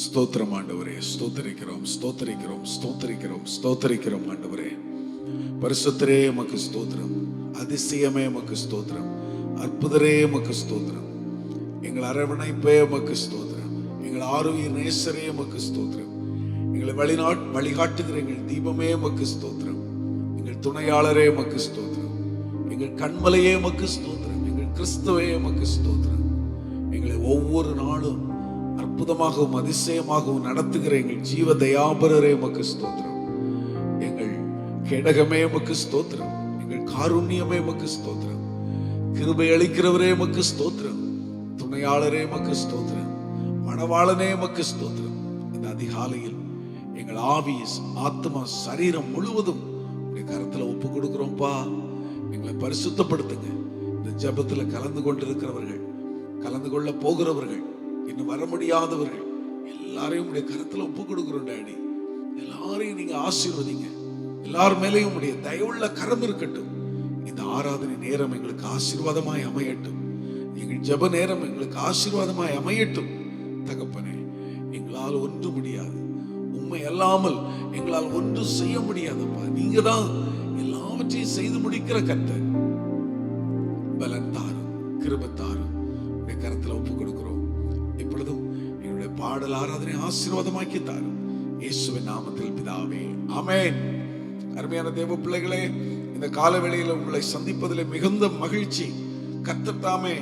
ஸ்தோத்திரம் ஆண்டவரே, ஸ்தோத்தரிக்கிறோம், ஸ்தோத்தரிக்கிறோம், ஸ்தோத்தரிக்கிறோம், ஸ்தோத்தரிக்கிறோம் ஆண்டவரே. பரிசுத்தரே உமக்கு ஸ்தோத்திரம், அதிசயமே உமக்கு ஸ்தோத்திரம், அற்புதரே உமக்கு ஸ்தோத்திரம், எங்கள் அரவணைப்பே உமக்கு ஸ்தோத்திரம், எங்கள் ஆரோக்கிய நேசரே உமக்கு ஸ்தோத்திரம், எங்களை வழிகாட்டுகிற எங்கள் தீபமே உமக்கு ஸ்தோத்திரம், எங்கள் துணையாளரே உமக்கு ஸ்தோத்திரம், எங்கள் கண்மலையே உமக்கு ஸ்தோத்திரம், எங்கள் கிறிஸ்துவே உமக்கு ஸ்தோத்திரம். எங்களை ஒவ்வொரு நாளும் அற்புதமாகவும் அதிசயமாகவும் நடத்துகிற எங்கள் ஜீவ தயாபரரே உமக்கு ஸ்தோத்திரம், எங்கள் கேடகமே உமக்கு ஸ்தோத்திரம், எங்கள் காருண்யமே உமக்கு ஸ்தோத்திரம், கிருபை அளிக்கிறவரே உமக்கு ஸ்தோத்திரம், துணையாளரே உமக்கு ஸ்தோத்திரம், மணவாளனே உமக்கு ஸ்தோத்திரம். இந்த அதிகாலையில் எங்கள் ஆவி, ஆத்மா, சரீரம் முழுவதும் உடைய கரத்துல ஒப்பு கொடுக்கிறோம்ப்பா. எங்களை பரிசுத்தப்படுத்துங்க. இந்த ஜெபத்துல கலந்து கொண்டிருக்கிறவர்கள், கலந்து கொள்ள போகிறவர்கள், இன்னும் வர முடியாதவர்கள் எல்லாரையும் உடைய கரத்துல ஒப்பு கொடுக்கிறோம் டாடி. எல்லாரையும் நீங்க ஆசீர்வதிங்க. எல்லார் மேலேயும் உடைய தயவுள்ள கரம் இருக்கட்டும். இந்த ஆராதனை நேரம் எங்களுக்கு ஆசீர்வாதமாய் அமையட்டும். எங்கள் ஜெப நேரம் எங்களுக்கு ஆசீர்வாதமாய் அமையட்டும். தகப்பனே, எங்களால் ஒன்று முடியாது, உண்மை அல்லாமல் எங்களால் ஒன்றும் செய்ய முடியாதப்பா. நீங்க தான் எல்லாவற்றையும் செய்து முடிக்கிற கர்த்தர். பலன் தாரும், கிருபை தாரும். உடைய கரத்துல ஒப்பு கொடுக்கிறோம். இப்பொழுதும் என்னுடைய பாடல் ஆராதனை ஆசீர்வாதமாக்கி தாரும். இயேசுவின் நாமத்தில் பிதாவே, ஆமென். அருமையான தேவ பிள்ளைகளே, இந்த காலவேளையில் உங்களை சந்திப்பதில் மிகுந்த மகிழ்ச்சி. கர்த்தர் தாமே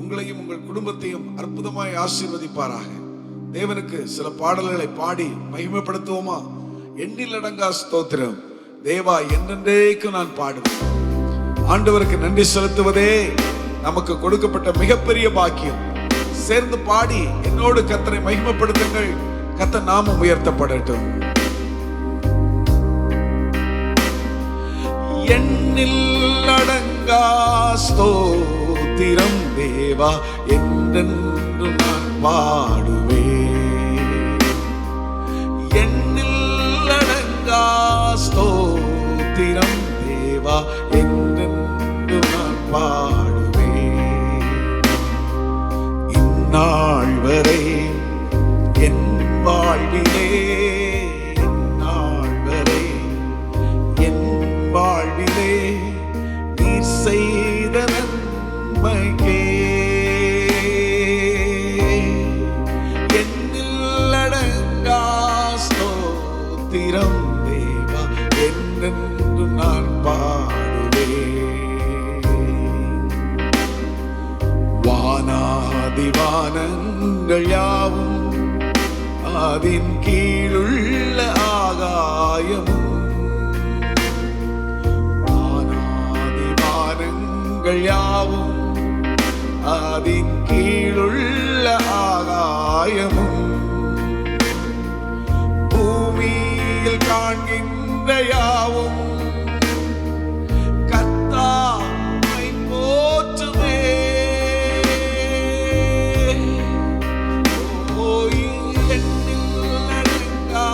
உங்களையும் உங்கள் குடும்பத்தையும் அற்புதமாய் ஆசீர்வதிப்பாராக. தேவனுக்கு சில பாடல்களை பாடி மகிமைப்படுத்துவோமா? எண்ணில் அடங்கா ஸ்தோத்திரம் தேவா, என்றென்றைக்கும் நான் பாடுவேன். ஆண்டவருக்கு நன்றி செலுத்துவதே நமக்கு கொடுக்கப்பட்ட மிகப்பெரிய பாக்கியம். சேர்ந்து பாடி என்னோடு கர்த்தரை மகிமைப்படுத்துங்கள். கர்த்தர் நாமம் உயர்த்தப்படட்டும். எண்ணில் அடங்கா ஸ்தோத்திரம் தேவா, என்றென்று நான் பாடுவேன். எண்ணில் அடங்கா ஸ்தோத்திரம் தேவா, என்றென்று நான் பாடுவேன். இந்நாள் வரை என் வாழ்விலே, இந்நாள் வரை என் வாழ்விலே நீர் செய்த நன்மைக்கே எண்ணில் அடங்கா ஸ்தோத்திரம் தேவா, என்றென்று நான் பாடுவேன். வானாதி வானங்கள் யாவும், அதின் கீழுள்ள ஆகாயமும், வானாதி வானங்கள் யாவும், அதின் கீழுள்ள ஆகாயமும், பூமியில் காண்கின்ற யாவும் கர்த்தாவை போற்றுமே. எண்ணில் அடங்கா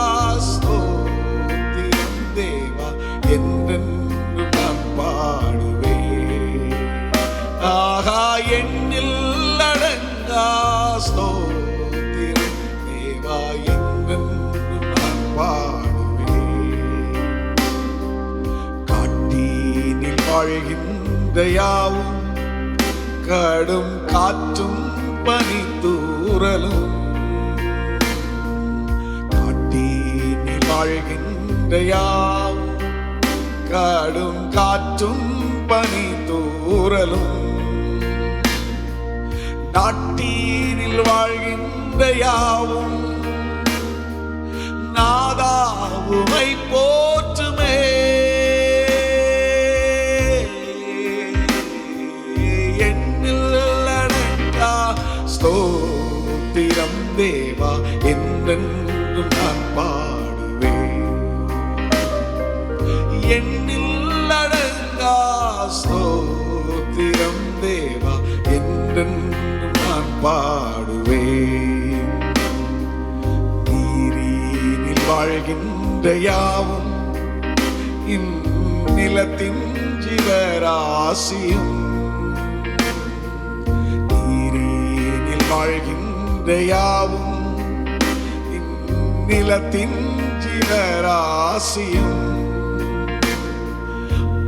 ஸ்தோத்திரம் தேவா, என்றென்று நான் பாடுவேன். ஆகா, எண்ணில் அடங்கா ஸ்தோத்திரம் தேவா, என்றென்று நான் பாடுவேன். காட்டினில் வாழ்கின்ற யாவும், கடும் காற்றும் பனித்தூறலும், காட்டினில் வாழ்கின்ற யாவும், கடும் காற்றும் பனித்தூறலும், நாட்டீரில் வாழ்கின்ற யாவும் நாதாவுமை போற்றுமே. எண்ணில் அடங்கா ஸ்தோத்திரம் தேவா, என்றென்று நான் பாடுவேன். எண்ணில் அடங்கா ஸ்தோத்திரம் தேவா, என்றென்று நான் பாடுவேன். நீரினில் வாழ்கின்ற யாவும், இந்நிலத்தின் ஜீவராசியும், நீரினில் வாழ்கின்ற யாவும், நிலத்தின் ஜீவராசியும்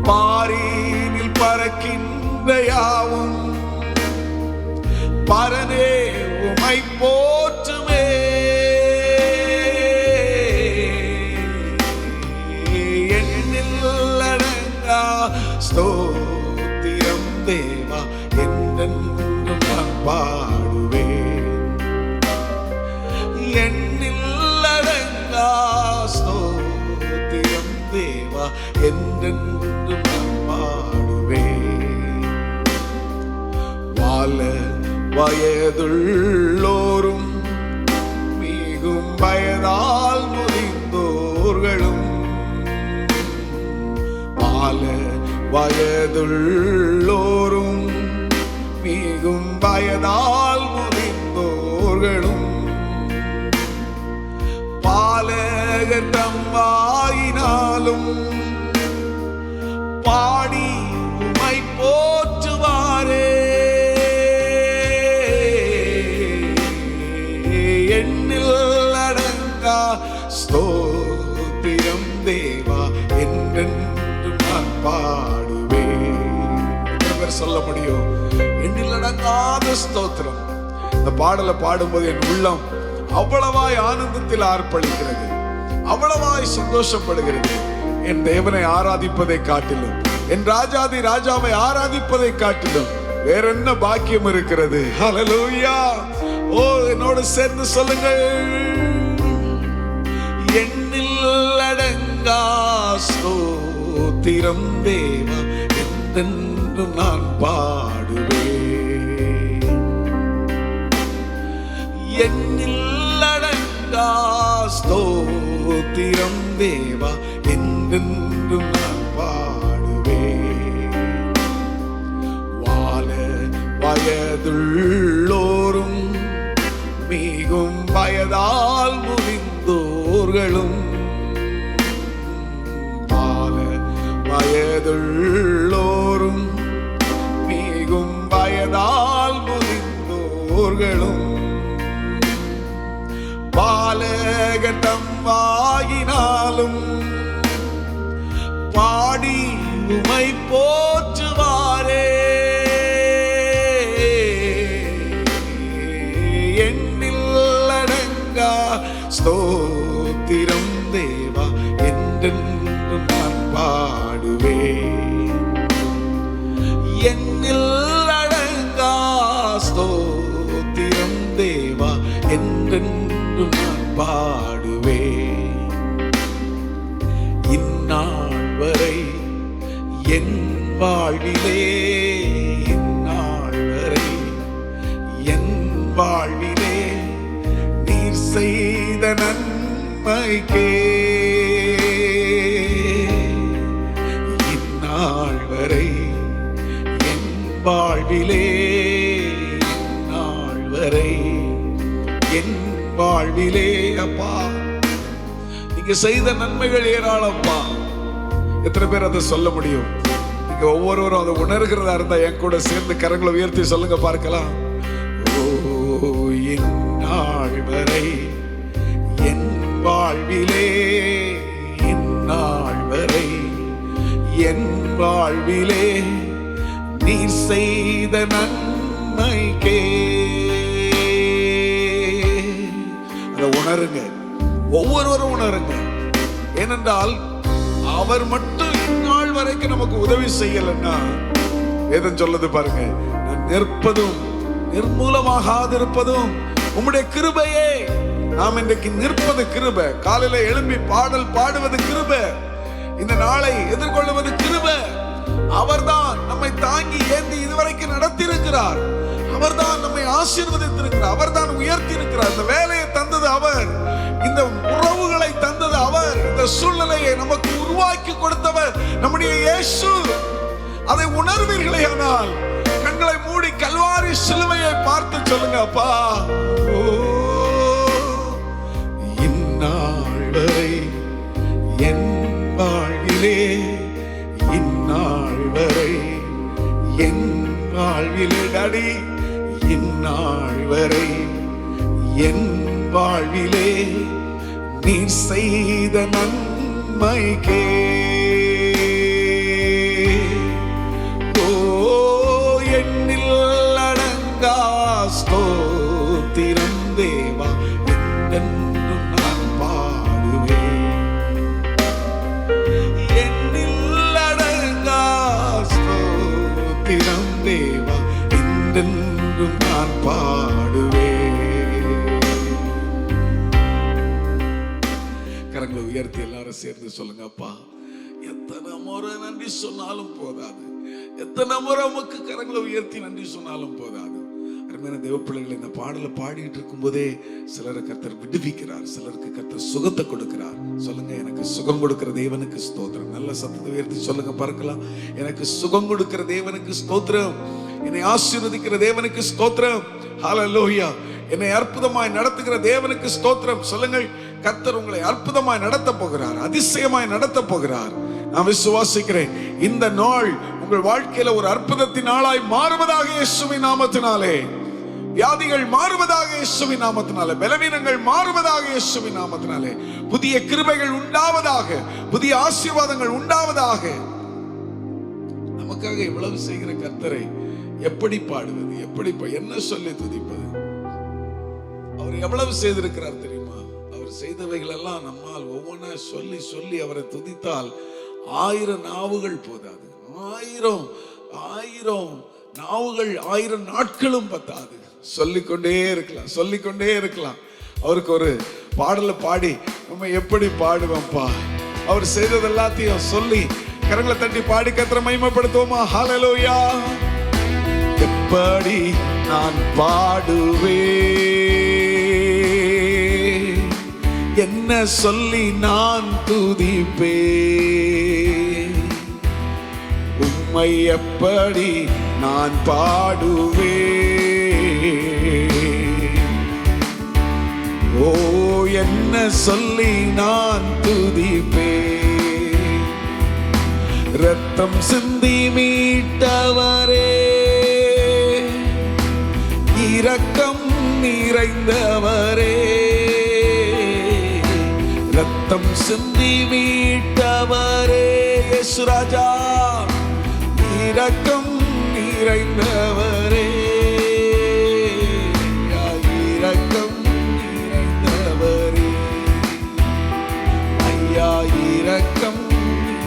பாரினில் பறக்கின்ற யாவும் பரனே உமை போற்றுமே. எண்ணில் அடங்கா ஸ்தோத்திரம் தேவா என்றென்றும் நான் பாடுவேன். எண்ணில் அடங்கா ஸ்தோத்திரம் தேவா என்றென்றும் நான் பாடுவேன். வாழ வயதுள்ளோரும் மிகும் வயதால் முதிர்ந்தோர்களும் வாழ வயதுள்ளோரும் மிகும் வயதால் முதிர்ந்தோர்களும் பாலகர் தம் வாயினாலும் பாடி உமை போற்றுவாரே. எண்ணில் அடங்கா ஸ்தோத்திரம் தேவா என்றென்றும் நான் பாடுவேன். சொல்ல முடியும் எண்ணில் அடங்காத ஸ்தோத்திரம். இந்த பாடலை பாடும்போது என் உள்ளம் அவ்வளவாய் ஆனந்தத்தில் ஆர்ப்பணிக்கிறது, அவ்வளவாய் சந்தோஷப்படுகிறது. என் தேவனை ஆராதிப்பதை காட்டிலும், என் ராஜாதி ராஜாவை ஆராதிப்பதை காட்டிலும் வேற என்ன பாக்கியம் இருக்கிறது? ஹல்லேலூயா. ஓ, என்னோடு சேர்ந்து சொல்லுங்கள். எண்ணில் அடங்கா ஸ்தோத்திரம் தேவா என்றென்றும் நான் பாடுவேன். எண்ணில் அடங்கா ஸ்தோத்திரம் தேவா என்றென்றும் நான் பாடுவேன். வாழ வயதுள்ளோரும் மிகும் வயதால் முதிர்ந்தோர்களும் வாழ வயதுள்ளோரும் மிகும் வயதால் முதிர்ந்தோர்களும் பாலகர் தம் வாயினாலும் பாடி உமை போற்றுவாரே. எண்ணில் அடங்கா ஸ்தோத்திரம் தேவா என்றென்றும் நான் பாடுவேன். எண்ணில் அடங்கா ஸ்தோத்திரம் தேவா என்றென்றும் நான் பாடுவேன். இந்நாள் வரை என் வாழ்விலே, இந்நாள் வரை என் வாழ்விலே நீர் செய்த நன்மைக்கே, இந்நாள் வரை என் வாழ்விலே, இந்நாள் வரை என் வாழ்விலே அப்பா நீங்க செய்த நன்மைகள் ஏராளம்ப்பா. எத்தனை பேர் அதை சொல்ல முடியும்? நீங்க ஒவ்வொருவரும் அதை உணர்கிறதா இருந்தா என் கூட சேர்ந்து கரங்களை உயர்த்தி சொல்லுங்க பார்க்கலாம். ஓ, இந்நாள் வரை என் வாழ்விலே, இந்நாள் வரை என் வாழ்விலே நீர் செய்த நன்மைக்கே. அதை உணருங்க, ஒவ்வொருவரும் உணருங்க. ஏனென்றால் அவர் மட்டும் இந்நாள் வரைக்கும் நமக்கு உதவி செய்யலன்னா வேதம் சொல்லுது பாருங்க, நான் நிற்பதும் நிர்மூலமாகாதிருப்பதும் உம்முடைய கிருபையே. நாம் இன்றைக்கு நிற்பது கிருபை, காலையில எழும்பி பாடல் பாடுவது கிருபை, இந்த நாளை எதிர்கொள்வது கிருபை. அவர்தான் நம்மை தாங்கி ஏந்தி இதுவரைக்கும் நடத்தி இருக்கிறார். அவர்தான் நம்மை ஆசீர்வதித்திருக்கிறார். அவர்தான் உயர்த்தி இருக்கிறார். இந்த வேலையை தந்தது அவர், இந்த உறவுகளை தந்தது அவர், இந்த சூழ்நிலையை நமக்கு உருவாக்கி கொடுத்தவர் நம்முடைய இயேசு. அதை உணர்வீர்களே ஆனால் கண்களை மூடி கல்வாரி சிலுவையை பார்த்து சொல்லுங்க, அப்பா இந்நாள் வரை என் வாழ்விலே, இந்நாள் வரை என் வாழ்விலே டாடி, இந்நாள் வரை என் வாழ்விலே நீர் செய்த நன்மைக்கே எண்ணில் அடங்கா ஸ்தோத்திரம் தேவா, என்றென்றும் நான் பாடுவேன். எண்ணில் அடங்கா ஸ்தோத்திரம் தேவா, என்றென்றும் நான் பாடுவேன். கரங்களை உயர்த்தி எல்லாரும் சேர்ந்து சொல்லுங்க. அப்பா, எத்தனை முறை நன்றி சொன்னாலும் போதாது, எத்தனை முறை உமக்கு கரங்களை உயர்த்தி நன்றி சொன்னாலும் போதாது. அருமையான தேவ பிள்ளைகள், இந்த பாடலை பாடிட்டு இருக்கும் போதே சிலரை கர்த்தர் விடுவிக்கிறார், சிலருக்கு கர்த்தர் சுகத்தை கொடுக்கிறார். சொல்லுங்க, எனக்கு சுகம் கொடுக்கிற தேவனுக்கு ஸ்தோத்திரம். நல்ல சத்தத்தை உயர்த்தி சொல்லுங்க பார்க்கலாம். எனக்கு சுகம் கொடுக்கிற தேவனுக்கு ஸ்தோத்திரம், என்னை ஆசீர்வதிக்கிற தேவனுக்கு ஸ்தோத்திரம். ஹல்லேலூயா. என்னை அற்புதமாய் நடத்துகிற தேவனுக்கு ஸ்தோத்திரம். சொல்லுங்கள், கர்த்தர் உங்களை அற்புதமாய் நடத்த போகிறார், அதிசயமாய் நடத்த போகிறார். நான் விசுவாசிக்கிறேன், இந்த நாள் உங்கள் வாழ்க்கையில ஒரு அற்புதத்தின் நாளாய் மாறுவதாக இயேசுவின் நாமத்தினாலே. வியாதிகள் மாறுவதாக இயேசுவின் நாமத்தினாலே, பலவீனங்கள் மாறுவதாக இயேசுவின் நாமத்தினாலே, புதிய கிருபைகள் உண்டாவதாக, புதிய ஆசீர்வாதங்கள் உண்டாவதாக. நமக்காக இவ்வளவு செய்கிற கர்த்தரை எப்படி பாடுவது, எப்படி என்ன சொல்லி துதிப்பது? அவர் எவ்வளவு செய்திருக்கிறார் தெரியுமா? அவர் செய்தவைகள் எல்லாம் நம்மால் ஒவ்வொன்றா சொல்லி சொல்லி அவரை துதித்தால் 1000 நாவுகள் போதாது. 1000 நாவுகள் 1000 நாட்களும் பத்தாது. சொல்லிக்கொண்டே இருக்கலாம், சொல்லிக்கொண்டே இருக்கலாம். அவருக்கு ஒரு பாடலை பாடி நம்ம எப்படி பாடுவோம்ப்பா? அவர் செய்தது எல்லாத்தையும் சொல்லி கரங்களை தட்டி பாடி கர்த்தரை மகிமைப்படுத்துவோமா? ஹல்லேலூயா. எப்படி நான் பாடுவேன், என்ன சொல்லி நான் துதிப்பேன், உம்மை எப்படி நான் பாடுவேன், ஓ என்ன சொல்லி நான் துதிப்பேன். ரத்தம் சிந்தி மீட்டவரே, இரக்கம் நிறைந்தவரே, ரத்தம் சிந்தி மீட்டவரே, இயேசு ராஜா, இரக்கம் நிறைந்தவரே, இரக்கம் நிறைந்தவரே, ஐயா இரக்கம்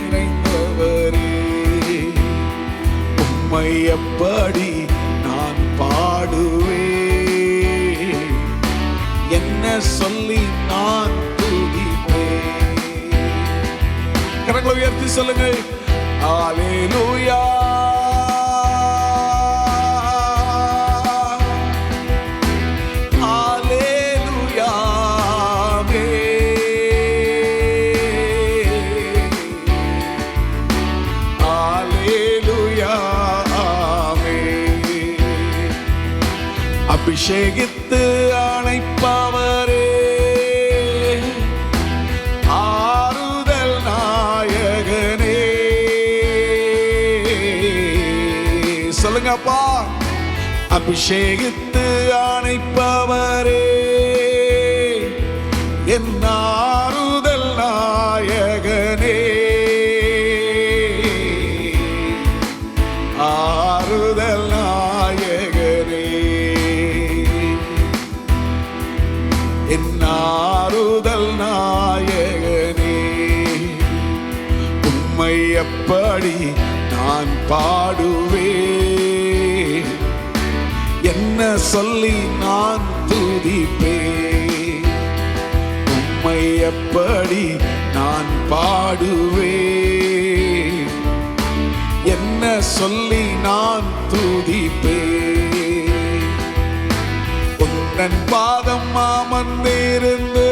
நிறைந்தவரே, உம்மை எப்படி நான் பாடுவேன், என்ன சொல்லி நான் துதிப்பேன். கரங்களை உயர்த்தி சொல்லுங்கள். ஹல்லேலூயா. ஹல்லேலூயா. ஹல்லேலூயா. அபிஷேகித்து அணைப்பவரே, ஆறுதல் நாயகனே, சொல்லுங்கப்பா. அபிஷேகித்து அணைப்பவரே, என் ஆறுதல் நாயகனே, ஆறுதல் நாயகனே, என் ஆறுதல் நாயகனே, உம்மை எப்படி நான் பாடுவேன், என்ன சொல்லி நான் துதிப்பேன், உம்மை எப்படி நான் பாடுவேன், என்ன சொல்லி நான் துதிப்பேன். உந்தன் பாதம் அமர்ந்திருந்து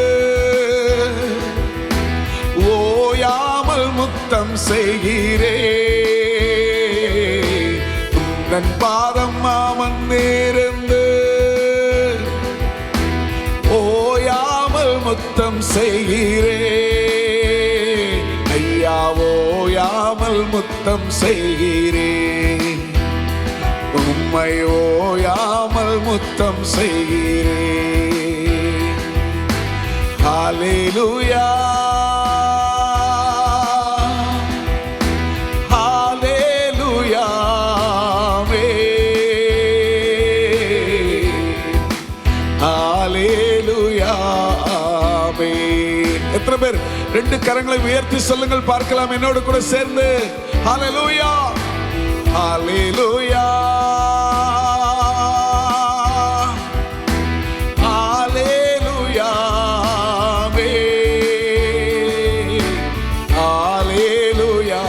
ஓயாமல் முத்தம் செய்கிறேன், உந்தன் பாதம் அமர்ந்திருந்து ஓயாமல் முத்தம் செய்கிறேன், ஐயா ஓயாமல் முத்தம் செய்கிறேன், உம்மை ஓயாமல் முத்தம் செய்கிறேன். ஹalleluya ஹalleluya ஹalleluya ஆமென். எத்தனை பேர் ரெண்டு கரங்களை உயர்த்தி சொல்லுங்கள் பார்க்கலாம் என்னோடு கூட சேர்ந்து. ஹalleluya ஹalleluya ஹalleluya ஹalleluya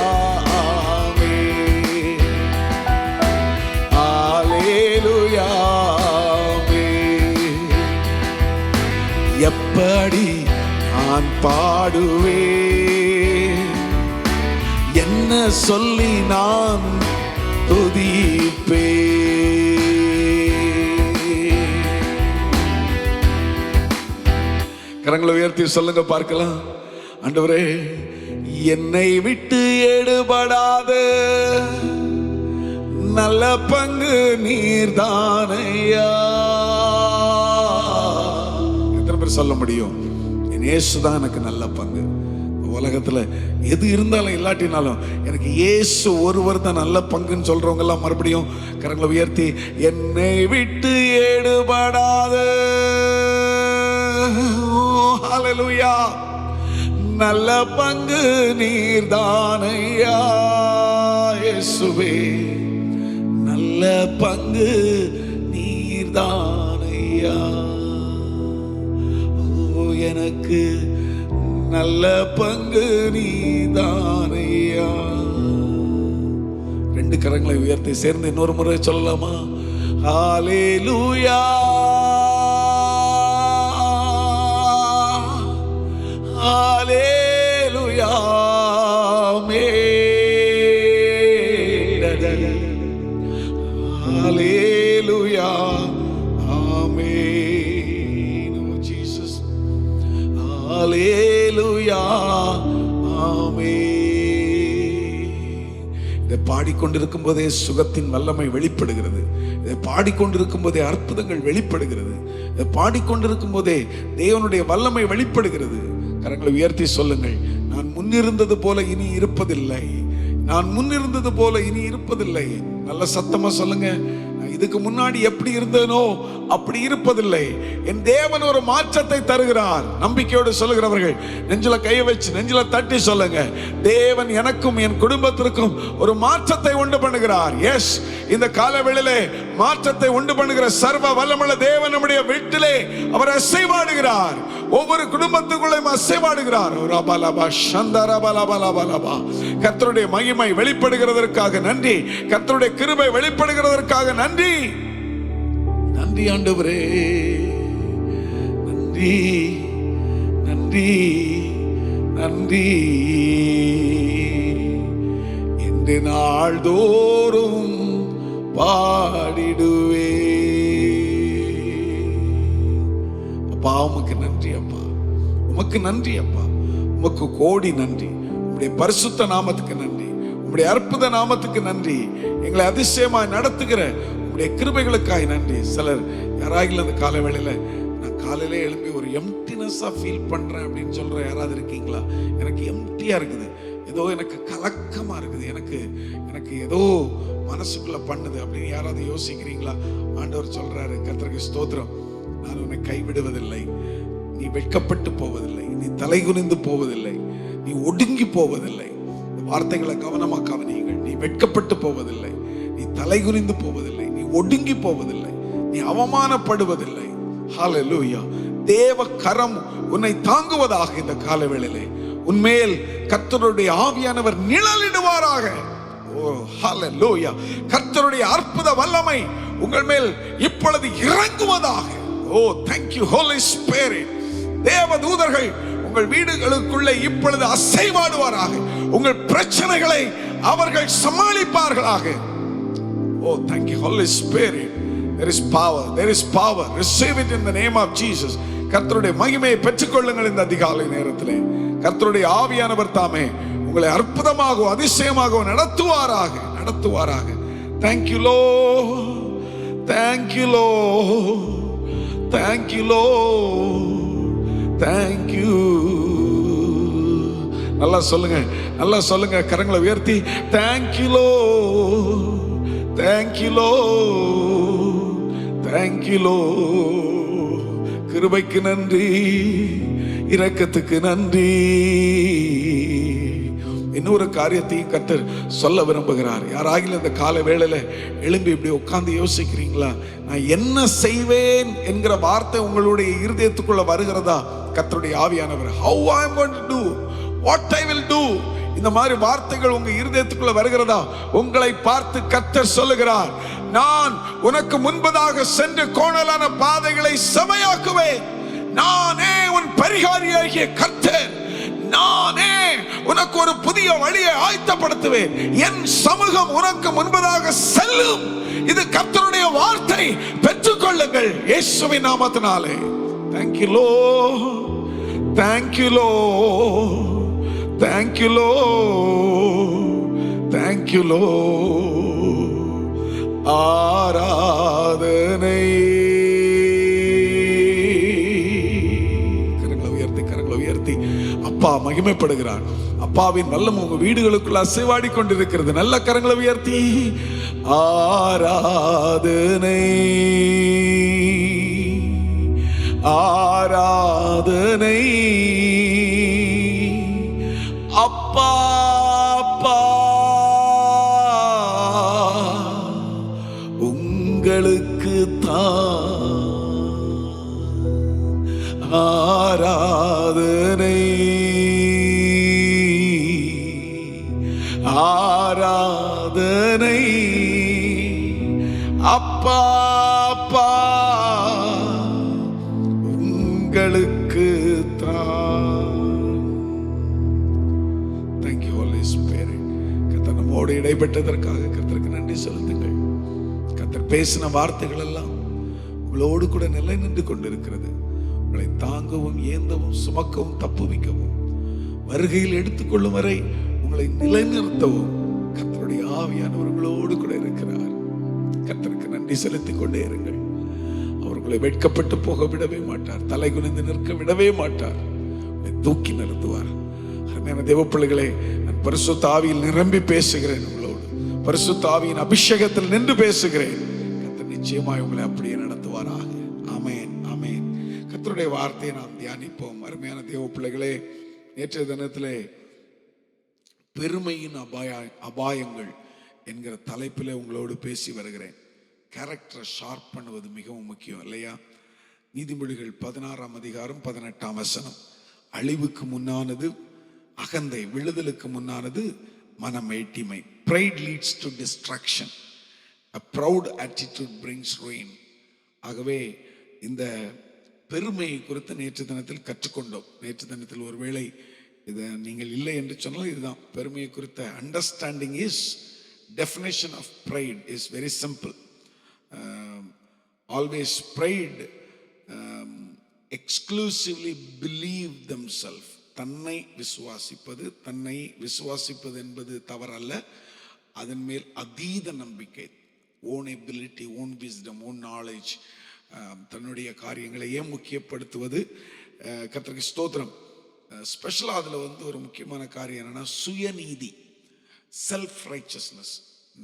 ஹalleluya. எப்படி நான் பாடுவேன், என்ன சொல்லி நான் துதிப்பேன். கரங்களை உயர்த்தி சொல்லுங்க பார்க்கலாம். ஆண்டவரே, என்னை விட்டு எடுபடாத நல்ல பங்கு நீர்தானையா. எத்தனை பேர் சொல்ல முடியும், என் இயேசுதான் எனக்கு நல்ல பங்கு. உலகத்துல எது இருந்தாலும் இல்லாட்டினாலும் எனக்கு இயேசு ஒருவர் தான் நல்ல பங்குன்னு சொல்றவங்க எல்லாம் மறுபடியும் கரங்களை உயர்த்தி, என்னை விட்டு எடுபடாத ஹalleluya நல்ல பங்கு நீர்தானையா. இயேசுவே நல்ல பங்கு நீர்தானையா. எனக்கு நல்ல பங்கு நீதானையா. ரெண்டு கரங்களை உயர்த்தி சேர்ந்து இன்னொரு முறை சொல்லலாமா? ஹalleluya ஹalleluya ஹalleluya ஆமென். ஓ ஜீசஸ் ஹalleluya ஆமென். இதை பாடிக்கொண்டிருக்கும் போதே சுகத்தின் வல்லமை வெளிப்படுகிறது. இதை பாடிக்கொண்டிருக்கும் போதே அற்புதங்கள் வெளிப்படுகிறது. இதை பாடிக்கொண்டிருக்கும் போதே தேவனுடைய வல்லமை வெளிப்படுகிறது. கரங்களை உயர்த்தி சொல்லுங்கள், நான் முன்னிருந்தது போல இனி இருப்பதில்லை, நான் முன்னிருந்தது போல இனி இருப்பதில்லை. நல்ல சத்தமா சொல்லுங்க, இதுக்கு முன்னாடி எப்படி இருந்தனோ அப்படி இருப்பதில்லை. என் தேவன் ஒரு மாற்றத்தை தருகிறார். நம்பிக்கையோடு சொல்லுகிறவர்கள் நெஞ்சில கை வச்சு நெஞ்சில தட்டி சொல்லுங்க, தேவன் எனக்கும் என் குடும்பத்திற்கும் ஒரு மாற்றத்தை உண்டு பண்ணுகிறார். எஸ், இந்த காலவேளையிலே மாற்றத்தை உண்டு பண்ணுகிற சர்வ வல்லமுள்ள தேவன் நம்முடைய வீட்டிலே அவர் அசைவாடுகிறார். ஒவ்வொரு குடும்பத்துக்குள்ளேயும் அசைவாடுகிறார். கர்த்தருடைய மகிமை வெளிப்படுகிறதற்காக நன்றி, கர்த்தருடைய கிருபை வெளிப்படுகிறதற்காக நன்றி. நன்றி ஆண்டவரே, நன்றி நன்றி நன்றி. இந்த நாள்தோறும் பாடிடுவே. அப்பா உமக்கு நன்றி அப்பா, உமக்கு நன்றி அப்பா, உமக்கு கோடி நன்றி. உம்முடைய பரிசுத்த நாமத்துக்கு நன்றி, உம்முடைய அற்புத நாமத்துக்கு நன்றி. எங்களை அதிசயமாய் நடத்துகிற உம்முடைய கிருபைகளுக்காய் நன்றி. சிலர் யாராகிலும் அந்த காலை வேளையில நான் காலையிலே எழுப்பி ஒரு எம்டினஸா ஃபீல் பண்றேன் அப்படின்னு சொல்ற யாராவது இருக்கீங்களா? எனக்கு எம்டியா இருக்குது, ஏதோ எனக்கு கலக்கமா இருக்குது, எனக்கு எனக்கு ஏதோ மனசுக்குள்ள பண்ணுது அப்படின்னு யாராவது யோசிக்கிறீங்களா? ஆண்டவர் சொல்றாரு, கர்த்தருக்கு ஸ்தோத்திரம், நான் உன்னை கைவிடுவதில்லை, நீ வெட்கப்பட்டு போவதில்லை, நீ தலைகுனிந்து போவதில்லை, நீ ஒடுங்கி போவதில்லை. இந்த வார்த்தைகளை கவனமா கவனியுங்கள். நீ வெட்கப்பட்டு போவதில்லை, நீ தலைகுனிந்து போவதில்லை, நீ ஒடுங்கி போவதில்லை, நீ அவமானப்படுவதில்லை. ஹalleluya. தேவ கரம் உன்னை தாங்குவதாக. இந்த காலவேளையிலே உன்மேல் கர்த்தருடைய ஆவியானவர் நிழலிடுவாராக. ஓ ஹalleluya. கர்த்தருடைய அற்புத வல்லமை உங்கள் மேல் இப்பொழுது இறங்குவதாக. ஓ thank you Holy Spirit. தேவ தூதர்கள் உங்கள் வீடுகளுக்குள்ளே இப்பொழுது அசைவாடுவாராக. உங்கள் பிரச்சனைகளை அவர்கள் சமாளிப்பார்களாக. ஓ thank you Holy Spirit. There is power, there is power. Receive it in the name of Jesus. கர்த்தருடைய மகிமையை பெற்றுக்கொள்ளுங்கள். இந்த அதிகாலை நேரத்திலே கர்த்தருடைய ஆவியானவர் தாமே உங்களை அற்புதமாக அதிசயமாக நடத்துவாராக, நடத்துவாராக. Thank you Lord, thank you Lord, thank you Lord, thank you. நல்லா சொல்லுங்க, நல்லா சொல்லுங்க, கரங்களை உயர்த்தி தேங்க்யூலோ, தேங்க்யூலோ, தேங்க்யூலோ. கிருபைக்கு நன்றி, இரக்கத்துக்கு நன்றி. இன்னொரு காரியத்தையும் கர்த்தர் சொல்ல விரும்புகிறார். யாராகிலும் இந்த கால வேளையில எழும்பி இப்படி உட்கார்ந்து யோசிக்கிறீங்களா? நான் என்ன செய்வேன் என்கிற வார்த்தை உங்களுடைய இருதயத்துக்குள்ள வருகிறதா? கர்த்தருடைய ஆவியானவர் how I am going to do, what I will do, இந்த மாதிரி வார்த்தைகள் உங்க இருதயத்துக்குள்ள வருகிறதா? உங்களை பார்த்து கர்த்தர் சொல்லுகிறார், நான் உனக்கு முன்பதாக சென்று கோணலான பாதைகளை செமையாக்குவேன். நானே உன் பரிகாரியாகிய கர்த்தர். நானே உனக்கு ஒரு புதிய வழியை ஆயத்தப்படுத்துவேன். என் சமூகம் உனக்கு முன்பதாக செல்லும். இது கர்த்தருடைய வார்த்தை. பெற்றுக்கொள்ளுங்கள் இயேசுவின் நாமத்தினாலே. Thank you Lord, thank you Lord, thank you Lord, thank you Lord. ஆராதனை. கரங்களை உயர்த்தி அப்பா மகிமைப்படுகிறார். அப்பாவின் வல்லம் உங்க வீடுகளுக்குள்ள அசைவாடி கொண்டிருக்கிறது. நல்ல கரங்களை உயர்த்தி ஆராதனை, ஆராதனை. அப்பா அப்பா உங்களுக்கு தான் ஆராதனை, ஆராதனை. அப்பா அப்பா உங்களுக்கு தான். Thank you Holy Spirit. கர்த்தர் நம்மோடு இடைப்பட்டதற்காக கர்த்தருக்கு நன்றி செலுத்துங்கள். கர்த்தர் பேசின வார்த்தைகள் எல்லாம் உங்களோடு கூட நிலை நின்று கொண்டிருக்கிறது. உங்களை தாங்கவும் ஏந்தவும் சுமக்கவும் தப்புவிக்கவும் வருகையில் எடுத்துக்கொள்ளும் வரை உங்களை நிலைநிறுத்தவும் கர்த்தருடைய ஆவியானவர்களோடு கூட இருக்கிறார். கர்த்தருக்கு நன்றி செலுத்திக் கொண்டே இருங்கள். அவர்களை வெட்கப்பட்டு போக விடவே மாட்டார். தலை குனிந்து நிற்க விடவே மாட்டார். தூக்கி நிறுத்துவார். அருமையான தேவ பிள்ளைகளே, நான் பரிசுத்த ஆவியில் நிரம்பி பேசுகிறேன். உங்களோடு பரிசுத்த ஆவியின் அபிஷேகத்தில் நின்று பேசுகிறேன். கர்த்தர் நிச்சயமாய் உங்களை அப்படியே நடத்துவாராக. ஆமென், ஆமென். கர்த்தருடைய வார்த்தையை நாம் தியானிப்போம். அருமையான தேவ பிள்ளைகளே, நேற்றைய தினத்திலே பெருமையின் அபாயங்கள் என்கிற தலைப்பில் உங்களோடு பேசி வருகிறேன். கேரக்டரை ஷார்ப் பண்ணுவது மிகவும் முக்கியம் இல்லையா? நீதிமொழிகள் 16ஆம் அதிகாரம் 18ஆம் வசனம், அழிவுக்கு முன்னானது அகந்தை, விழுதலுக்கு முன்னானது மனமேட்டிமை. Pride leads to destruction. A proud attitude brings ruin. ஆகவே இந்த பெருமையை குறித்து நேற்று தினத்தில் கற்றுக்கொண்டோம். நேற்று தினத்தில் ஒருவேளை இதை நீங்கள் இல்லை என்று சொன்னால் இதுதான் பெருமையை குறித்த understanding. Is definition of pride is very simple. Always pride exclusively believe themselves. தன்னை விசுவாசிப்பது என்பது தவறல்ல. அதன் மேல் அதீத நம்பிக்கை, own ability, own wisdom, own knowledge, தன்னுடைய காரியங்களை ஏன் முக்கியப்படுத்துவது. கர்த்தருக்கு ஸ்தோத்திரம். ஸ்பெஷலாக அதில் ஒரு முக்கியமான காரியம் என்னன்னா சுயநீதி, செல்ஃப் ரைச்சஸ்னஸ்.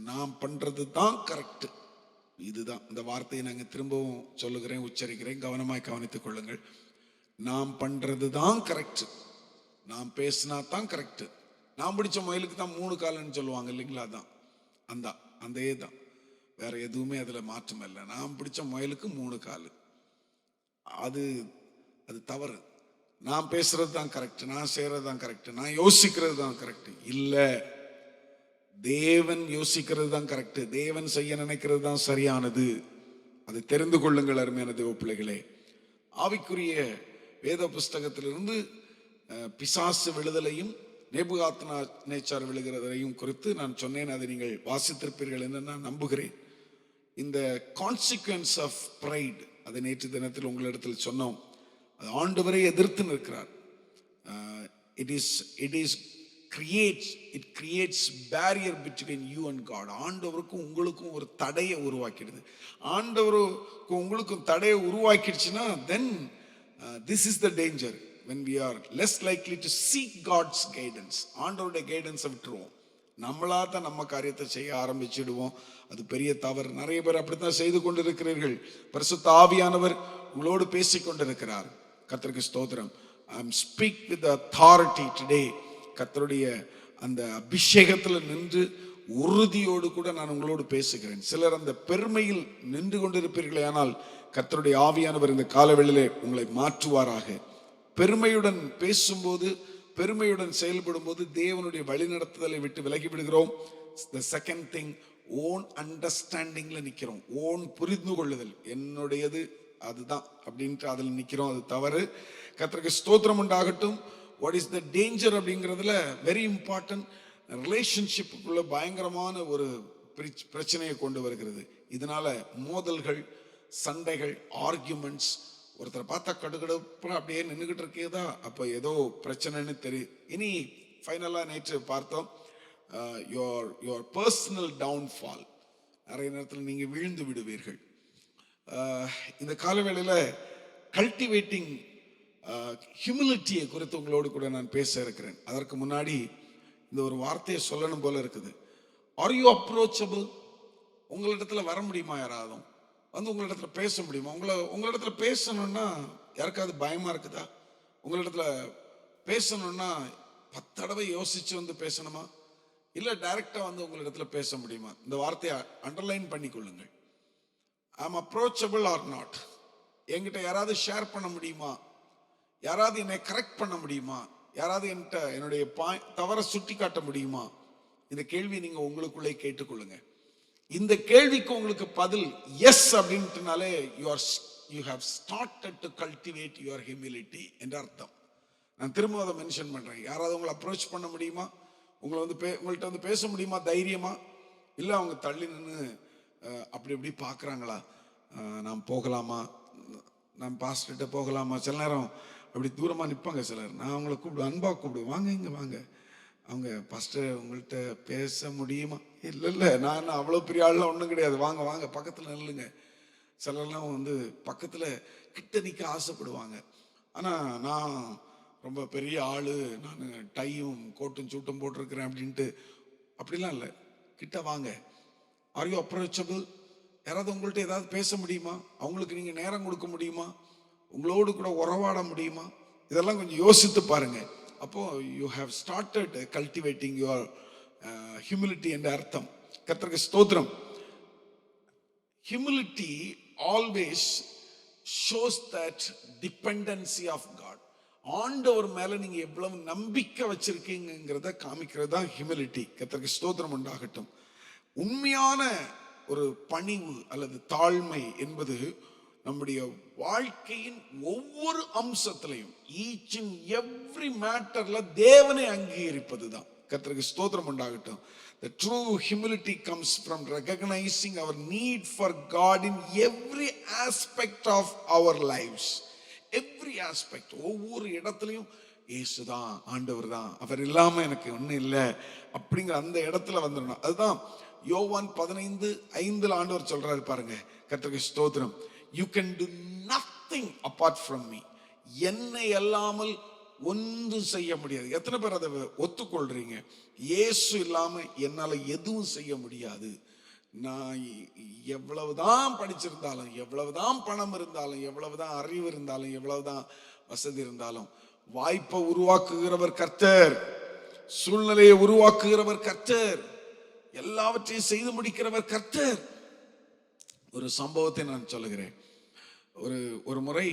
நாம் பண்ணுறது தான் கரெக்டு. இதுதான் இந்த வார்த்தையை நாங்கள் திரும்பவும் சொல்லுகிறேன், உச்சரிக்கிறேன், கவனமாய் கவனித்துக் கொள்ளுங்கள். நாம் பண்ணுறது தான் கரெக்டு, நாம் பேசினா தான் கரெக்டு. நான் பிடிச்ச முயலுக்கு தான் 3 கால்னு சொல்லுவாங்க இல்லைங்களா? அதான் அதே தான், வேற எதுவுமே அதில் மாற்றம் இல்லை. நான் பிடிச்ச முயலுக்கு 3 கால். அது தவறு. நான் பேசுறது தான் கரெக்ட், நான் செய்யறது தான் கரெக்ட், நான் யோசிக்கிறது தான் கரெக்ட். இல்லை, தேவன் யோசிக்கிறது தான் கரெக்ட், தேவன் செய்ய நினைக்கிறது தான் சரியானது. அதை தெரிந்து கொள்ளுங்கள் அருமையான தேவ பிள்ளைகளே. ஆவிக்குரிய வேத புஸ்தகத்திலிருந்து பிசாசு விழுதலையும் நேபுகாத்நேச்சார் விழுகிறதையும் குறித்து நான் சொன்னேன். அதை நீங்கள் வாசித்திருப்பீர்கள் என்று நான் நம்புகிறேன். இந்த கான்சிக்வன்ஸ் ஆஃப் ப்ரைட், அதை நேற்று தினத்தில் உங்களிடத்தில் சொன்னோம். அது ஆண்டவரை எதிர்த்து நிற்கிறார். it creates barrier between you and God. ஆண்டவருக்கும் உங்களுக்கும் ஒரு தடையை உருவாக்கிடுது. ஆண்டவருக்கும் உங்களுக்கும் தடையை உருவாக்கிடுச்சுன்னா then This is the danger when we are less likely to seek God's guidance. ஆண்டவருடைய கைடன்ஸை விட்டுருவோம், நம்மளா தான் நம்ம காரியத்தை செய்ய ஆரம்பிச்சிடுவோம். அது பெரிய தவறு. நிறைய பேர் அப்படித்தான் செய்து கொண்டிருக்கிறீர்கள். பரிசுத்த ஆவியானவர் உங்களோடு பேசிக் கொண்டிருக்கிறார். கர்த்தருக்கு ஸ்தோத்திரம். I am speak with the authority today. கர்த்தருடைய அந்த அபிஷேகத்தில் நின்று உறுதியோடு கூட நான் உங்களோடு பேசுகிறேன். சிலர் அந்த பெருமையில் நின்று கொண்டிருப்பீர்களே, ஆனால் கர்த்தருடைய ஆவியானவர் இந்த காலவெளியிலே உங்களை மாற்றுவாராக. பெருமையுடன் பேசும்போது, பெருமையுடன் செயல்படும் போது தேவனுடைய வழிநடத்துதலை விட்டு விலகி விடுகிறோம். The second thing, ஓன் அண்டர்ஸ்டாண்டிங்ல நிக்கிறோம். ஓன் புரிந்து கொள்ளுதல், என்னுடையது அதுதான் அப்படின்ட்டு அதில் நிக்கிறோம். அது தவறு. கர்த்தருக்கு ஸ்தோத்திரம் உண்டாகட்டும். வாட் இஸ் த டேஞ்சர் அப்படிங்கிறதுல வெரி இம்பார்ட்டன்ட். ரிலேஷன்ஷிப்புக்குள்ள பயங்கரமான ஒரு பிரச்சனையை கொண்டு வருகிறது. இதனால மோதல்கள், சண்டைகள், ஆர்கியூமெண்ட்ஸ். ஒருத்தரை பார்த்தா கடுகடுப்பு அப்படியே நின்றுகிட்டு இருக்கேதா, அப்போ ஏதோ பிரச்சனைன்னு தெரியும். இனி ஃபைனலாக நேற்று பார்த்தோம், யோர் பர்சனல் டவுன்ஃபால். நிறைய நேரத்தில் நீங்கள் வீழ்ந்து விடுவீர்கள். இந்த காலவேளையில் கல்டிவேட்டிங் ஹியூமிலிட்டியை குறித்து உங்களோடு கூட நான் பேச இருக்கிறேன். அதற்கு முன்னாடி இந்த ஒரு வார்த்தையை சொல்லணும் போல இருக்குது. Are you approachable? உங்களிடத்துல வர முடியுமா? யாராவது வந்து உங்களிடத்துல பேச முடியுமா? உங்களிடத்துல பேசணும்னா யாருக்காவது பயமா இருக்குதா? உங்களிடத்துல பேசணும்னா 10 தடவை யோசிச்சு வந்து பேசணுமா? இல்ல டைரக்டா வந்து உங்களிடத்துல பேச முடியுமா? இந்த வார்த்தையை அண்டர்லைன் பண்ணிக்கொள்ளுங்கள். I am approachable or not. என்கிட்ட யாராவது ஷேர் பண்ண முடியுமா? யாராவது என்னை கரெக்ட் பண்ண முடியுமா? யாராவது என்கிட்ட என்னுடைய தவறை சுட்டி காட்ட முடியுமா? இந்த கேள்வி நீங்க உங்களுக்குள்ளே கேட்டுக்கொள்ளுங்க. இந்த கேள்விக்கு உங்களுக்கு பதில் எஸ் அப்படின்ட்டுனாலே you have started to cultivate your humility என்ற அர்த்தம். நான் திரும்ப அதை மென்ஷன் பண்றேன். யாராவது உங்களை அப்ரோச் பண்ண முடியுமா? உங்கள்கிட்ட வந்து பேச முடியுமா தைரியமா? இல்லை அவங்க தள்ளி நின்று அப்படி இப்படி பார்க்குறாங்களா, நான் போகலாமா, நான் பாஸ்டர்கிட்ட போகலாமா? சில நேரம் அப்படி தூரமாக நிற்பாங்க சிலர். நான் அவங்கள கூப்பிடுவேன், அன்பாக கூப்பிடுவேன், வாங்க இங்கே வாங்க. அவங்க பாஸ்டர் உங்கள்கிட்ட பேச முடியுமா? இல்லை நான் அவ்வளோ பெரிய ஆள்லாம் ஒன்றும் கிடையாது, வாங்க வாங்க பக்கத்தில் நில்லுங்க. சிலர்லாம் வந்து பக்கத்தில் கிட்ட நிற்க ஆசைப்படுவாங்க. ஆனால் நான் ரொம்ப பெரிய ஆள், நான் டையும் கோட்டும் சூட்டும் போட்டிருக்கிறேன் அப்படின்ட்டு அப்படிலாம் இல்லை. கிட்ட வாங்க. Are you approachable? யாராவது உங்கள்கிட்ட ஏதாவது பேச முடியுமா? அவங்களுக்கு நீங்கள் நேரம் கொடுக்க முடியுமா? உங்களோடு கூட உறவாட முடியுமா? இதெல்லாம் கொஞ்சம் யோசித்து பாருங்க. அப்போ you have started cultivating your humility என்ற அர்த்தம். கர்த்தருக்கு ஸ்தோத்திரம். Humility always shows that dependency of God. ஆண்டவர் மேல நீங்க எவ்வளவு நம்பிக்கை வச்சிருக்கீங்கிறத காமிக்கிறது தான் ஹியூமிலிட்டி. கர்த்தருக்கு ஸ்தோத்திரம் உண்டாகட்டும். உண்மையான ஒரு பணிவு அல்லது தாழ்மை என்பது நம்முடைய வாழ்க்கையின் ஒவ்வொரு அம்சத்திலையும், ஈச் அண்ட் எவ்ரி மேட்டர்ல தேவனை அங்கீகரிப்பது தான். கர்த்தருக்கு ஸ்தோத்திரம் உண்டாகட்டும். The true humility comes from recognizing our need for God in every aspect of our lives. Every aspect, ஒவ்வொரு இடத்துலையும் இயேசுதான், ஆண்டவர் தான், அவர் இல்லாம எனக்கு ஒன்றும் இல்லை அப்படிங்கிற அந்த இடத்துல வந்துடணும். அதுதான் யோவான் 15:5 ஆண்டவர் சொல்றாரு பாருங்க. கர்த்தருக்கு ஸ்தோத்திரம். You can do nothing apart from me. என்னை அல்லாமல் ஒன்றும் செய்ய முடியாது. எத்தனை பேர் அதை ஒத்துக்கொள்றீங்க? இயேசு இல்லாம என்னால எதுவும் செய்ய முடியாது. நான் எவ்வளவுதான் படிச்சிருந்தாலும், எவ்வளவுதான் பணம் இருந்தாலும், எவ்வளவுதான் அறிவு இருந்தாலும், எவ்வளவுதான் வசதி இருந்தாலும், வாய்ப்பை உருவாக்குகிறவர் கர்த்தர், சூழ்நிலையை உருவாக்குகிறவர் கர்த்தர், எல்லாவற்றையும் செய்து முடிக்கிறவர் கர்த்தர். ஒரு சம்பவத்தை நான் சொல்லுகிறேன். ஒரு முறை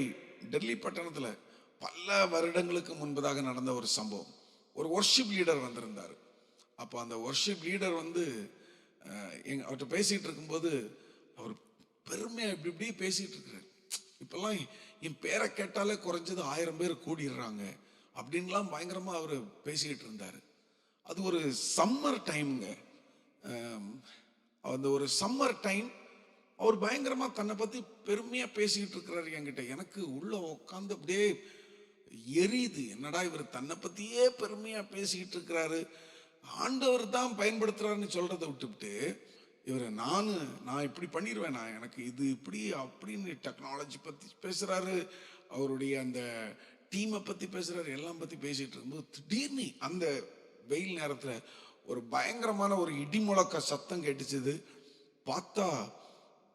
டெல்லி பட்டணத்தில் பல வருடங்களுக்கு முன்பதாக நடந்த ஒரு சம்பவம். ஒரு வொர்ஷிப் லீடர் வந்திருந்தார். அப்போ அந்த வொர்ஷிப் லீடர் வந்து அவர்கிட்ட பேசிட்டு இருக்கும்போது அவர் பெருமையா இப்படி இப்படி பேசிட்டு இருக்கிறார். இப்பெல்லாம் என் பேரை கேட்டாலே குறைஞ்சது 1000 பேர் கூடிடுறாங்க அப்படின்லாம் பயங்கரமா அவர் பேசிக்கிட்டு இருந்தார். அது ஒரு சம்மர் டைமுங்க. அந்த ஒரு சம்மர் டைம் அவர் பயங்கரமா தன்னை பத்தி பெருமையா பேசிக்கிட்டு இருக்கிறாரு என்கிட்ட. எனக்கு உள்ள உட்காந்து அப்படியே எரியுது. என்னடா இவர் தன்னை பத்தியே பெருமையா பேசிக்கிட்டு இருக்கிறாரு, ஆண்டவர் தான் பயன்படுத்துறாருன்னு சொல்றதை விட்டுவிட்டு இவர் நான் இப்படி பண்ணிடுவேன், நான் எனக்கு இது இப்படி அப்படின்னு டெக்னாலஜி பத்தி பேசுறாரு, அவருடைய அந்த டீமை பத்தி பேசுறாரு, எல்லாம் பத்தி பேசிட்டு இருக்கும்போது திடீர்னு அந்த வெயில் நேரத்துல ஒரு பயங்கரமான ஒரு இடி முழக்க சத்தம் கேட்டுச்சுது. பார்த்தா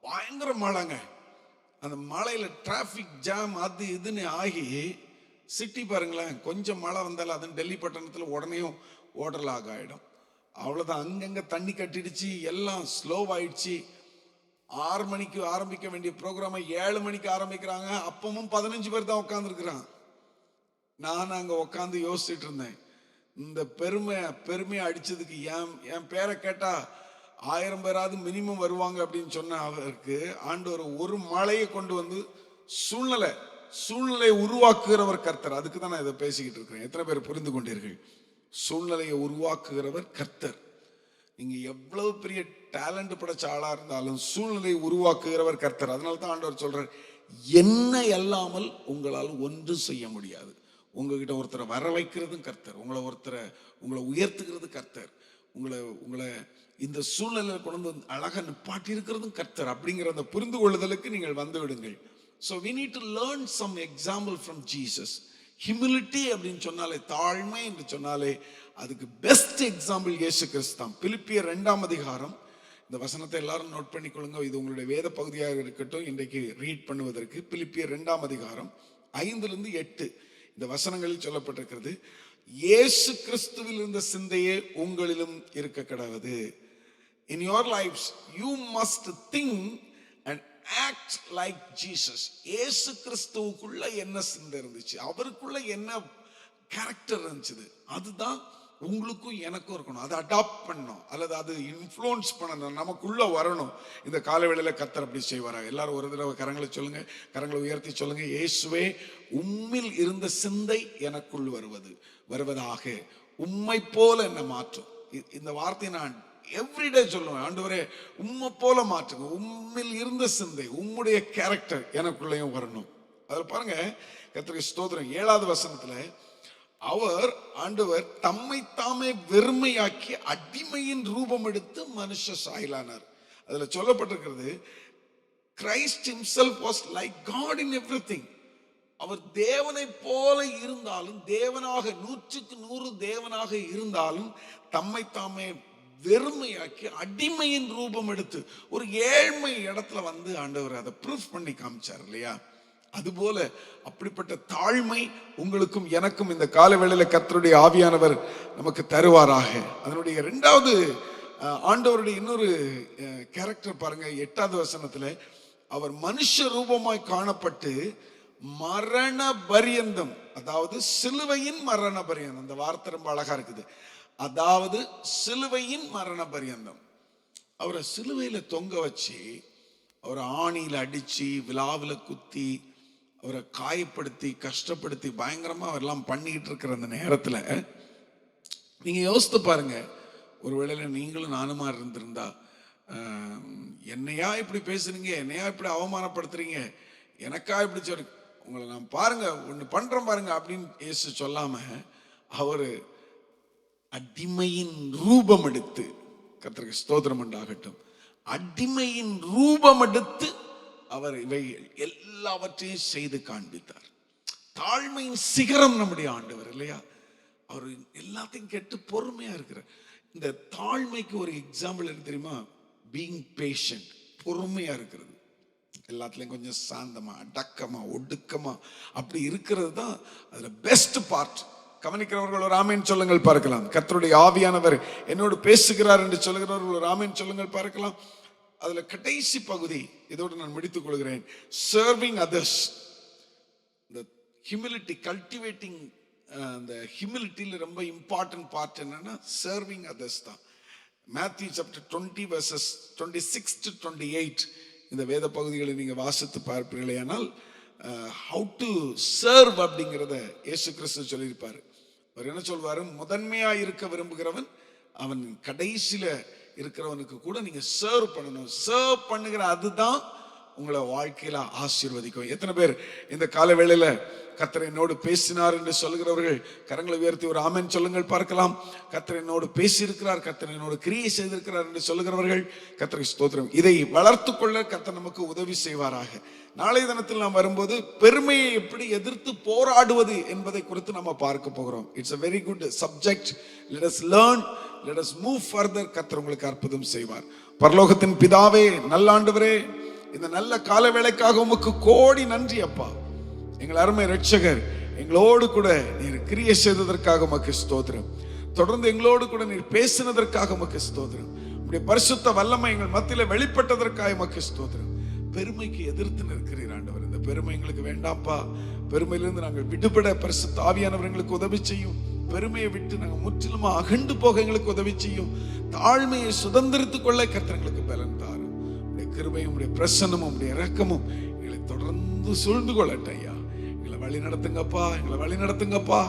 பயங்கர மழைங்க. அந்த மழையில டிராபிக் ஜாம் அது இதுன்னு ஆகி சிட்டி பாருங்களேன், கொஞ்சம் மழை வந்தாலும் அதுவும் டெல்லி பட்டணத்துல உடனே ஓடலாக ஆயிடும். அவ்வளவுதான், அங்கங்க தண்ணி கட்டிடுச்சு, எல்லாம் ஸ்லோவாயிடுச்சு. 6 மணிக்கு ஆரம்பிக்க வேண்டிய ப்ரோக்ராமை 7 மணிக்கு ஆரம்பிக்கிறாங்க. அப்பவும் 15 பேர் தான் உட்காந்துருக்கிறான். நான் அங்க உட்காந்து யோசிச்சுட்டு இருந்தேன், இந்த பெருமையை அடிச்சதுக்கு என் பேரை கேட்டா 1000 பேராவது மினிமம் வருவாங்க அப்படின்னு சொன்ன அவருக்கு ஆண்டவர் ஒரு மழையை கொண்டு வந்து சூழ்நிலை உருவாக்குகிறவர் கர்த்தர். அதுக்கு தான் நான் இதை பேசிக்கிட்டு இருக்கிறேன். எத்தனை பேர் புரிந்து கொண்டீர்கள்? சூழ்நிலையை உருவாக்குகிறவர் கர்த்தர். நீங்க எவ்வளவு பெரிய டேலண்ட் படைச்ச ஆளா இருந்தாலும் சூழ்நிலையை உருவாக்குகிறவர் கர்த்தர். அதனால தான் ஆண்டவர் சொல்றார், என்ன அல்லாமல் உங்களால் ஒன்றும் செய்ய முடியாது. உங்ககிட்ட ஒருத்தரை வர வைக்கிறதும் கர்த்தர், உங்களை உயர்த்துகிறது கர்த்தர், உங்களை இந்த சூழ்நிலையில கொண்டு வந்து அழகா நிப்பாட்டி இருக்கிறதும் கர்த்தர். அப்படிங்கிற அந்த புரிந்து கொள்ளுதலுக்கு நீங்கள் வந்து விடுங்கள். So we need to learn some example from Jesus. Humility அப்படின்னு சொன்னாலே, தாழ்மை என்று சொன்னாலே, அதுக்கு பெஸ்ட் எக்ஸாம்பிள் இயேசு கிறிஸ்து தான். பிலிப்பியர் 2ஆம் அதிகாரம், இந்த வசனத்தை எல்லாரும் நோட் பண்ணிக்கொள்ளுங்க. இது உங்களுடைய வேத பகுதியாக இருக்கட்டும் இன்றைக்கு ரீட் பண்ணுவதற்கு. பிலிப்பியர் 2ஆம் அதிகாரம் 5லிருந்து 8 இந்த வசனங்களில் சொல்லப்பட்டிருக்கிறது, இயேசு கிறிஸ்துவில் இருந்த சிந்தையே உங்களிலும் இருக்க கடவுது. In your lives you must think and act like Jesus. இயேசு கிறிஸ்துவுக்குள்ள என்ன சிந்தை இருந்துச்சு, அவருக்குள்ள என்ன கேரக்டர் இருந்துச்சு, அதுதான் உங்களுக்கும் எனக்கும் இருக்கணும். அதை அடாப்ட் பண்ணணும், அல்லது அது இன்ஃப்ளூயன்ஸ் பண்ணணும், நமக்குள்ள வரணும். இந்த காலவேளையில கர்த்தர் அப்படி செய்வாரா? எல்லாரும் ஒரு தடவை கரங்களை சொல்லுங்க, கரங்களை உயர்த்தி சொல்லுங்க, இயேசுவே உம்மில் இருந்த சிந்தை எனக்குள் வருவதாக, உம்மை போல என்ன மாற்றும். இந்த வார்த்தையை நான் எவ்ரிடே சொல்லுவேன், ஆண்டவரே உம்மை போல மாற்றுங்க, உம்மில் இருந்த சிந்தை உம்முடைய கேரக்டர் எனக்குள்ளேயும் வரணும். அதில் பாருங்க, கர்த்தருக்கு ஸ்தோத்திரம். 7வது வசனத்துல அவர் ஆண்டவர் தம்மை தாமே வெறுமையாக்கி அடிமையின் ரூபம் எடுத்து மனுஷ சாயலானார். அதுல சொல்லப்பட்டிருக்கிறது, Christ himself was like God in everything. அவர் தேவனை போல இருந்தாலும், தேவனாக 100க்கு 100 தேவனாக இருந்தாலும் தம்மை தாமே வெறுமையாக்கி அடிமையின் ரூபம் எடுத்து ஒரு ஏழ்மை இடத்துல வந்து ஆண்டவர் அதை ப்ரூஃப் பண்ணி காமிச்சார் இல்லையா? அதுபோல அப்படிப்பட்ட தாழ்மை உங்களுக்கும் எனக்கும் இந்த காலவேளையில கர்த்தருடைய ஆவியானவர் நமக்கு தருவாராக. அதனுடைய 2வது ஆண்டவருடைய இன்னொரு கேரக்டர் பாருங்க, 8வது வசனத்துல, அவர் மனுஷ ரூபமாய் காணப்பட்டு மரண பரியந்தம், அதாவது சிலுவையின் மரண பரியந்தம். அந்த வார்த்தை ரொம்ப அழகா இருக்குது. அதாவது சிலுவையின் மரண பரியந்தம், அவரை சிலுவையில தொங்க வச்சு, அவரை ஆணியில அடிச்சு, விலாவில குத்தி, அவரை காயப்படுத்தி, கஷ்டப்படுத்தி, பயங்கரமா அவரெல்லாம் பண்ணிக்கிட்டு இருக்கிற அந்த நேரத்துல நீங்க யோசித்து பாருங்க, ஒருவேளை நீங்களும் நானுமா இருந்திருந்தா, என்னையா இப்படி பேசுறீங்க, என்னையா இப்படி அவமானப்படுத்துறீங்க, எனக்கா இப்படி சொல்லு, உங்களை நான் பாருங்க ஒண்ணு பண்றேன் பாருங்க அப்படின்னு இயேசு சொல்லாம, அவரு அடிமையின் ரூபம் எடுத்து, கர்த்தருக்கு ஸ்தோத்திரம் உண்டாகட்டும், அடிமையின் ரூபம் எடுத்து அவர் இவை எல்லாவற்றையும் செய்து காண்பித்தார். தாழ்மையின் சிகரம் நம்முடைய ஆண்டவர் இல்லையா? அவர் எல்லாத்தையும் கேட்டு பொறுமையா இருக்கிறார். இந்த தாழ்மைக்கு ஒரு எக்ஸாம்பிள் என்ன தெரியுமா? பீயிங் பேஷண்ட், பொறுமையா இருக்கிறது. எல்லாத்துலயும் கொஞ்சம் சாந்தமா, அடக்கமா, ஒடுக்கமா அப்படி இருக்கிறது தான் அதுல பெஸ்ட் பார்ட். கவனிக்கிறவர்கள் ஒரு ஆமேன் சொல்லுங்கள் பார்க்கலாம். கர்த்தருடைய ஆவியானவர் என்னோடு பேசுகிறார் என்று சொல்லுகிறவர்கள் ஒரு ஆமேன் சொல்லுங்கள் பார்க்கலாம். அதுல கடைசி பகுதி, இதோடு நான் முடித்துக் கொள்கிறேன். சர்விங் அதர்ஸ், இந்த ஹியூமிலிட்டி, கல்டிவேட்டிங். அந்த ஹியூமிலிட்டியில ரொம்ப இம்பார்ட்டன்ட் பார்ட் என்னன்னா சர்விங் அதர்ஸ் தான். மேத்யூ சாப்டர் 20 verses 26 to 28 இந்த வேத பகுதிகளை நீங்க வாசித்து பார்ப்பீர்களே, ஆனால் ஹவு டு சர்வ் அப்படிங்கிறத இயேசு கிறிஸ்து சொல்லியிருப்பாரு. அவர் என்ன சொல்வாரு? முதன்மையா இருக்க விரும்புகிறவன் அவன் கடைசியில இருக்கிறவனுக்கு கூட நீங்க சர்வ் பண்ணணும். சர்வ் பண்ணுகிற அதுதான் உங்களை வாழ்க்கையில ஆசீர்வதிக்கும். எத்தனை பேர் இந்த கால வேளையில கர்த்தர் என்னோடு பேசினார் என்று சொல்கிறவர்கள் கரங்களை உயர்த்தி ஒரு ஆமென் சொல்லுங்கள் பார்க்கலாம். கர்த்தர் என்னோடு பேசியிருக்கிறார், கர்த்தர் என்னோடு கிரியை செய்திருக்கிறார் என்று சொல்லுகிறவர்கள் கர்த்தருக்கு ஸ்தோத்திரம். இதை வளர்த்து கொள்ள கர்த்தர் நமக்கு உதவி செய்வாராக. நாளைய தினத்தில் நாம் வரும்போது பெருமையை எப்படி எதிர்த்து போராடுவது என்பதை குறித்து நம்ம பார்க்க போகிறோம். It's a very good subject. Let us learn, let us move further. கர்த்தர் உங்களுக்கு அற்புதம் செய்வார். பரலோகத்தின் பிதாவே, நல்ல ஆண்டவரே, இந்த நல்ல கால வேளைக்காக உமக்கு கோடி நன்றி அப்பா. எங்கள் அருமை இரட்சகர் எங்களோடு கூட நீர் கிரியை செய்ததற்காக உமக்கு ஸ்தோத்திரம். தொடர்ந்து எங்களோடு கூட நீர் பேசினதற்காக உமக்கு ஸ்தோத்திரம். உம்முடைய பரிசுத்த வல்லமை எங்கள் மத்தியில வெளிப்பட்டதற்காக உமக்கு ஸ்தோத்திரம். பெருமைக்கு எதிர்த்து நிற்கிறீர் ஆண்டவர். இந்த பெருமை எங்களுக்கு வேண்டாம்ப்பா. பெருமையிலிருந்து நாங்கள் விடுபட பரிசுத்த ஆவியானவர் எங்களுக்கு உதவி செய்யும். பெருமையை விட்டு நாங்கள் முற்றிலுமா அகண்டு போக எங்களுக்கு உதவி செய்யும். தாழ்மையை சுதந்திரித்துக் கொள்ள கர்த்தர் எங்களுக்கு பலன் தாரும். உடைய கிருபையும் உடைய பிரசன்னமும் உடைய இரக்கமும் எங்களை தொடர்ந்து சூழ்ந்து கொள்ளட்டும் ஐயா. எங்களை வழி நடத்துங்கப்பா, எங்களை வழி நடத்துங்கப்பா.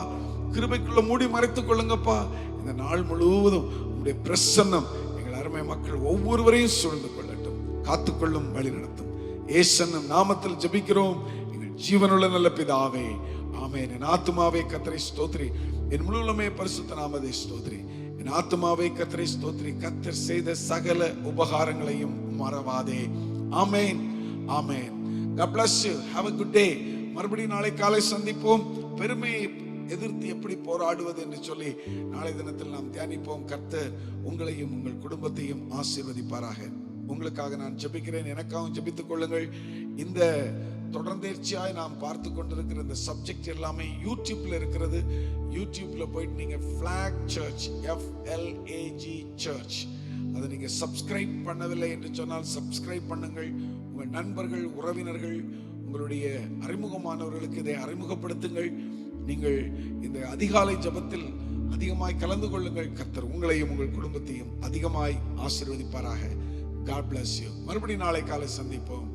கிருபைக்குள்ள மூடி மறைத்துக் கொள்ளுங்கப்பா. இந்த நாள் முழுவதும் உடைய பிரசன்னம் எங்கள் அருமை மக்கள் ஒவ்வொருவரையும் சூழ்ந்து கொள்ளட்டும், காத்துக்கொள்ளும், வழி நடத்தும். இயேசுவின் நாமத்தில் ஜெபிக்கிறோம் எங்கள் ஜீவனுள்ள நல்ல பிதாவே, ஆமென். என் ஆத்துமாவே கர்த்தரை ஸ்தோத்திரி, என் முழுவதுமே பரிசுத்த நாமத்தை ஸ்தோத்திரி. என் ஆத்துமாவே கர்த்தரை ஸ்தோத்திரி, கர்த்தர் செய்த சகல உபகாரங்களையும் மறவாதே. ஆமென், ஆமென். God bless you. Have a good day. மறுபடியும் நாளை காலை சந்திப்போம். பெருமையை எதிர்த்து எப்படி போராடுவது என்று சொல்லி நாளை தினத்தில் நாம் தியானிப்போம். கர்த்தர் உங்களையும் உங்கள் குடும்பத்தையும் ஆசீர்வதிப்பாராக. உங்களுக்காக நான் ஜெபிக்கிறேன், எனக்காகவும் ஜெபித்துக் கொள்ளுங்கள். இந்த தொடர்ந்தேர்ச்சியாய் நாம் பார்த்து கொண்டிருக்கிற இந்த சப்ஜெக்ட் எல்லாமே யூடியூப்ல இருக்கிறது. யூடியூப்ல போயிட்டு நீங்க ஃபிளாக் சர்ச், FLAG சர்ச், அதை நீங்க சப்ஸ்கிரைப் பண்ணவில்லை என்று சொன்னால் சப்ஸ்கிரைப் பண்ணுங்கள். உங்கள் நண்பர்கள், உறவினர்கள், உங்களுடைய அறிமுகமானவர்களுக்கு இதை அறிமுகப்படுத்துங்கள். நீங்கள் இந்த அதிகாலை ஜெபத்தில் அதிகமாய் கலந்து கொள்ளுங்கள். கர்த்தர் உங்களையும் உங்கள் குடும்பத்தையும் அதிகமாய் ஆசீர்வதிப்பாராக. God bless you. மறுபடியும் நாளை காலை சந்திப்போம்.